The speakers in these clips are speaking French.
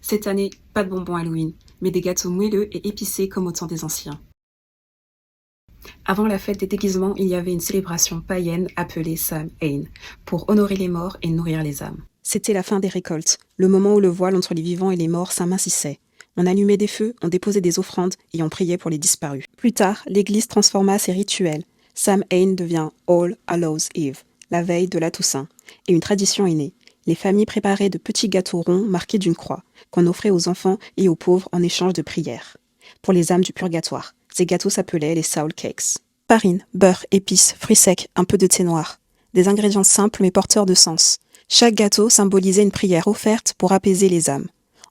Cette année, pas de bonbons Halloween, mais des gâteaux moelleux et épicés comme au temps des anciens. Avant la fête des déguisements, il y avait une célébration païenne appelée Samhain, pour honorer les morts et nourrir les âmes. C'était la fin des récoltes, le moment où le voile entre les vivants et les morts s'amincissait. On allumait des feux, on déposait des offrandes et on priait pour les disparus. Plus tard, l'Église transforma ses rituels. Samhain devient All Hallows Eve, la veille de la Toussaint, et une tradition est née. Les familles préparaient de petits gâteaux ronds marqués d'une croix, qu'on offrait aux enfants et aux pauvres en échange de prières. Pour les âmes du purgatoire, ces gâteaux s'appelaient les Soul Cakes. Farine, beurre, épices, fruits secs, un peu de thé noir. Des ingrédients simples mais porteurs de sens. Chaque gâteau symbolisait une prière offerte pour apaiser les âmes.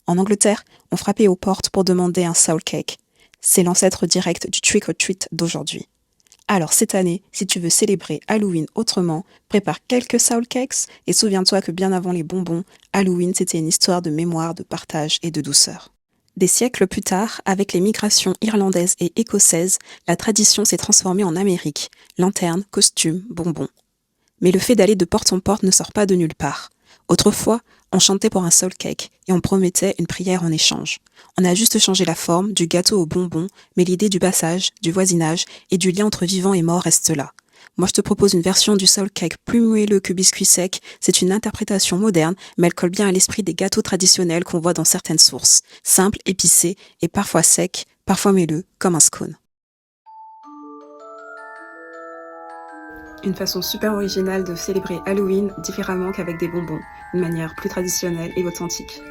En Angleterre, on frappait aux portes pour demander un Soul Cake. C'est l'ancêtre direct du Trick or Treat d'aujourd'hui. Alors cette année, si tu veux célébrer Halloween autrement, prépare quelques Soul Cakes et souviens-toi que bien avant les bonbons, Halloween c'était une histoire de mémoire, de partage et de douceur. Des siècles plus tard, avec les migrations irlandaises et écossaises, la tradition s'est transformée en Amérique. Lanternes, costumes, bonbons. Mais le fait d'aller de porte en porte ne sort pas de nulle part. Autrefois, on chantait pour un soul cake et on promettait une prière en échange. On a juste changé la forme, du gâteau au bonbon, mais l'idée du passage, du voisinage et du lien entre vivants et morts reste là. Moi, je te propose une version du soul cake plus moelleux que biscuit sec. C'est une interprétation moderne, mais elle colle bien à l'esprit des gâteaux traditionnels qu'on voit dans certaines sources. Simple, épicé et parfois sec, parfois moelleux, comme un scone. Une façon super originale de célébrer Halloween différemment qu'avec des bonbons, une manière plus traditionnelle et authentique.